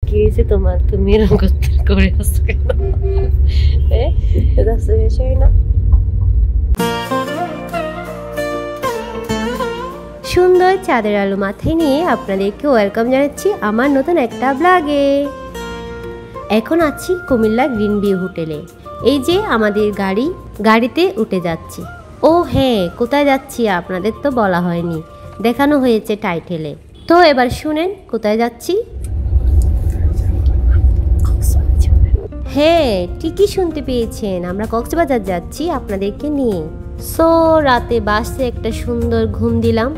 কি হয়েছে তোমার? তুমি এরকম করে আসছো কেন? রাস্তা শেষ হয় না। সুন্দর চাঁদের আলো মাথায় নিয়ে আপনাদেরকে ওয়েলকাম জানাচ্ছি আমার নতুন একটা ব্লগে। এখন আছি কুমিল্লা গ্রিন ভিউ হোটেলে। এই যে আমাদের গাড়িতে উঠে যাচ্ছি। ও হ্যাঁ, কোথায় যাচ্ছি আপনাদের তো বলা হয়নি, দেখানো হয়েছে টাইটেলে। তো এবার শুনেন কোথায় যাচ্ছি। হ্যাঁ, ঠিকই শুনতে পেয়েছেন, আমরা কক্সবাজার যাচ্ছি আপনাদেরকে নিয়ে। সো রাতে বাসে একটা সুন্দর ঘুম দিলাম।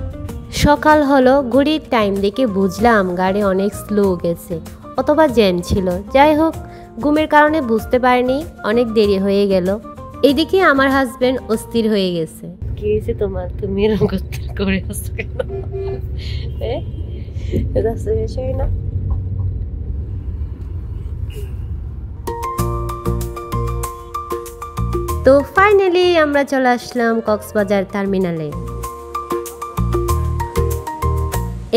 সকাল হলো, ঘড়ির টাইম দেখে বুঝলাম গাড়ি অনেক স্লো গেছে অথবা জ্যাম ছিল। যাই হোক, ঘুমের কারণে বুঝতে পারিনি, অনেক দেরি হয়ে গেল। এদিকে আমার হাজবেন্ড অস্থির হয়ে গেছে। কি হয়েছে তোমার? তুমি এরকম করে আসছো কেন? রাস্তা শেষ হয় না। তো ফাইনালি আমরা চলে আসলাম কক্সবাজার টার্মিনালে।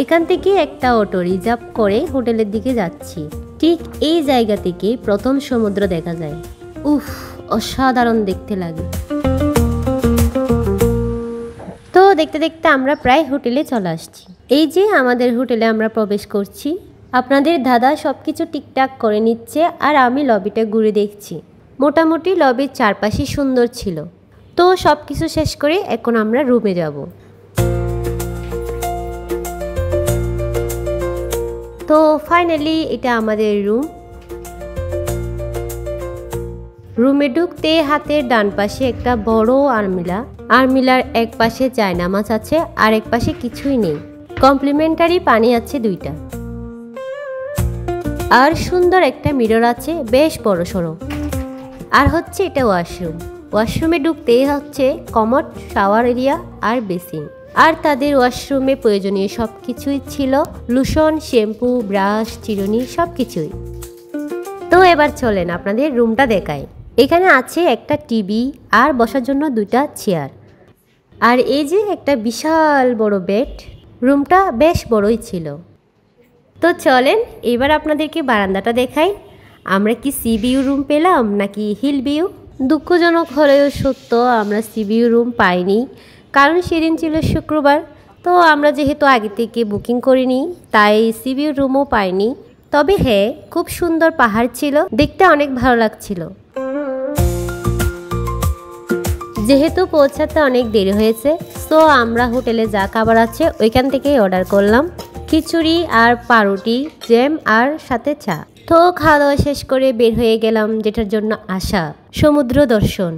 এখান থেকে একটা অটো রিজার্ভ করে হোটেলের দিকে যাচ্ছি। ঠিক এই জায়গা থেকে প্রথম সমুদ্র দেখা যায়। উফ, অসাধারণ দেখতে লাগে। তো দেখতে দেখতে আমরা প্রায় হোটেলে চলে আসছি। এই যে আমাদের হোটেলে আমরা প্রবেশ করছি। আপনাদের দাদা সবকিছু ঠিকঠাক করে নিচ্ছে আর আমি লবিটা ঘুরে দেখছি। মোটামুটি লবির চারপাশে সুন্দর ছিল। তো সব কিছু শেষ করে এখন আমরা রুমে যাব। তো ফাইনালি এটা আমাদের রুমে ঢুকতে হাতের ডান পাশে একটা বড় আলমিরার এক পাশে জায়নামাজ আছে আর এক পাশে কিছুই নেই। কমপ্লিমেন্টারি পানি আছে 2টা আর সুন্দর একটা মিরর আছে, বেশ বড় সড়ো। আর হচ্ছে এটা ওয়াশরুমে ঢুকতেই হচ্ছে কমোড, শাওয়ার এরিয়া আর বেসিন। আর তাদের ওয়াশরুমে প্রয়োজনীয় সব কিছুই ছিল, লোশন, শ্যাম্পু, ব্রাশ, চিরুনি সবকিছুই। তো এবার চলেন আপনাদের রুমটা দেখাই। এখানে আছে একটা টিভি আর বসার জন্য 2টা চেয়ার আর এই যে একটা বিশাল বড় বেড। রুমটা বেশ বড়ই ছিল। তো চলেন এবার আপনাদেরকে বারান্দাটা দেখাই। আমরা কি সি ভিউ রুম পেলাম নাকি হিল ভিউ? দুঃখজনক হলেও সত্য, আমরা সি ভিউ রুম পাইনি, কারণ সেদিন ছিল শুক্রবার। তো আমরা যেহেতু আগে থেকে বুকিং করিনি তাই সি ভিউ রুমও পাইনি। তবে হ্যাঁ, খুব সুন্দর পাহাড় ছিল, দেখতে অনেক ভালো লাগছিল। যেহেতু পৌঁছাতে অনেক দেরি হয়েছে, সো আমরা হোটেলে যা খাবার আছে ওইখান থেকেই অর্ডার করলাম। খিচুড়ি আর পাউরুটি, জ্যাম আর সাথে চা। তো খাওয়া দাওয়া শেষ করে বের হয়ে গেলাম, যেটার জন্য আসা, সমুদ্র দর্শন।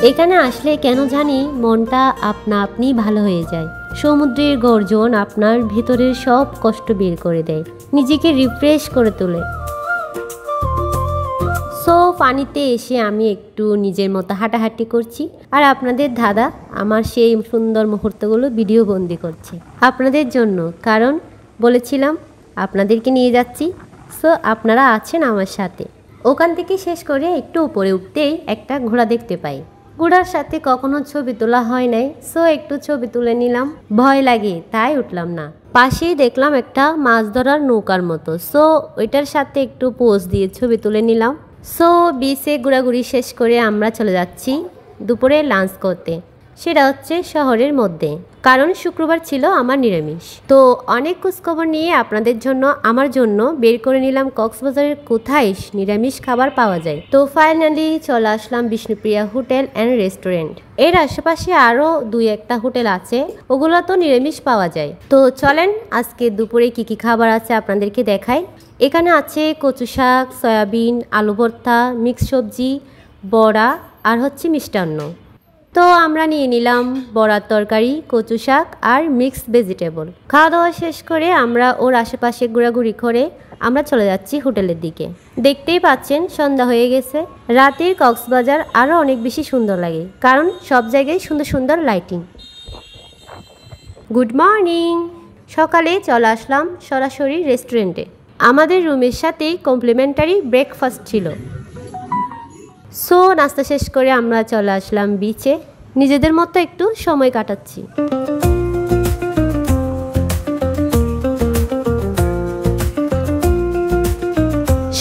এখানে আসলে কেন জানি মনটা আপনা আপনি ভালো হয়ে যায়। সমুদ্রের গর্জন আপনার ভিতরের সব কষ্ট বের করে দেয়, নিজেকে রিফ্রেশ করে তোলে। সো পানিতে এসে আমি একটু নিজের মতো হাঁটাহাঁটি করছি আর আপনাদের দাদা আমার সেই সুন্দর মুহূর্তগুলো ভিডিও বন্দি করছে আপনাদের জন্য, কারণ বলেছিলাম আপনাদেরকে নিয়ে যাচ্ছি। সো আপনারা আছেন আমার সাথে। ওখান থেকে শেষ করে একটু উপরে উঠতেই একটা ঘোড়া দেখতে পাই। ঘোড়ার সাথে কখনো ছবি তোলা হয় নাই, সো একটু ছবি তুলে নিলাম। ভয় লাগে তাই উঠলাম না। পাশেই দেখলাম একটা মাছ ধরার নৌকার মতো, সো ওইটার সাথে একটু পোজ দিয়ে ছবি তুলে নিলাম। সো বিচে ঘোরাঘুরি শেষ করে আমরা চলে যাচ্ছি দুপুরে লাঞ্চ করতে। সেটা হচ্ছে শহরের মধ্যে, কারণ শুক্রবার ছিল আমার নিরামিষ। তো অনেক খোঁজখবর নিয়ে আপনাদের জন্য আমার জন্য বের করে নিলাম কক্সবাজারের কোথায় নিরামিষ খাবার পাওয়া যায়। তো ফাইনালি চলে আসলাম বিষ্ণুপ্রিয়া হোটেল অ্যান্ড রেস্টুরেন্ট। এর আশেপাশে আরও 2-1টা হোটেল আছে, ওগুলো তো নিরামিষ পাওয়া যায়। তো চলেন আজকে দুপুরে কি কি খাবার আছে আপনাদেরকে দেখাই। এখানে আছে কচু শাক, সয়াবিন, আলু ভর্তা, মিক্স সবজি, বড়া আর হচ্ছে মিষ্টান্ন। তো আমরা নিয়ে নিলাম বড়ার তরকারি, কচু শাক আর মিক্সড ভেজিটেবল। খাওয়া দাওয়া শেষ করে আমরা ওর আশেপাশে ঘোরাঘুরি করে আমরা চলে যাচ্ছি হোটেলের দিকে। দেখতেই পাচ্ছেন সন্ধ্যা হয়ে গেছে। রাতের কক্সবাজার আরও অনেক বেশি সুন্দর লাগে, কারণ সব জায়গায় সুন্দর সুন্দর লাইটিং। Good morning. সকালে চলে আসলাম সরাসরি রেস্টুরেন্টে। আমাদের রুমের সাথেই কমপ্লিমেন্টারি ব্রেকফাস্ট ছিল। সো নাস্তা শেষ করে আমরা চলে আসলাম বিচে। নিজেদের মতো একটু সময় কাটাচ্ছি।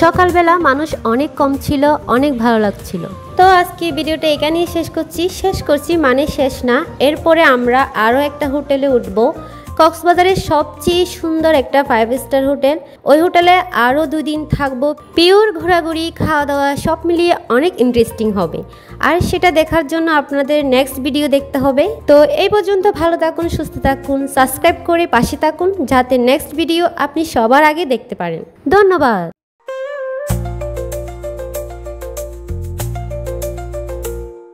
সকালবেলা মানুষ অনেক কম ছিল, অনেক ভালো লাগছিল। তো আজকে ভিডিওটা এখানেই শেষ করছি মানে শেষ না। এরপরে আমরা আরও একটা হোটেলে উঠব, কক্সবাজারের সবচেয়ে সুন্দর একটা 5 স্টার হোটেল। ওই হোটেলে আরও 2 দিন থাকবো। পিওর ঘোরাঘুরি, খাওয়া দাওয়া সব মিলিয়ে অনেক ইন্টারেস্টিং হবে। আর সেটা দেখার জন্য আপনাদের নেক্সট ভিডিও দেখতে হবে। তো এই পর্যন্ত ভালো থাকুন, সুস্থ থাকুন, সাবস্ক্রাইব করে পাশে থাকুন যাতে নেক্সট ভিডিও আপনি সবার আগে দেখতে পারেন। ধন্যবাদ।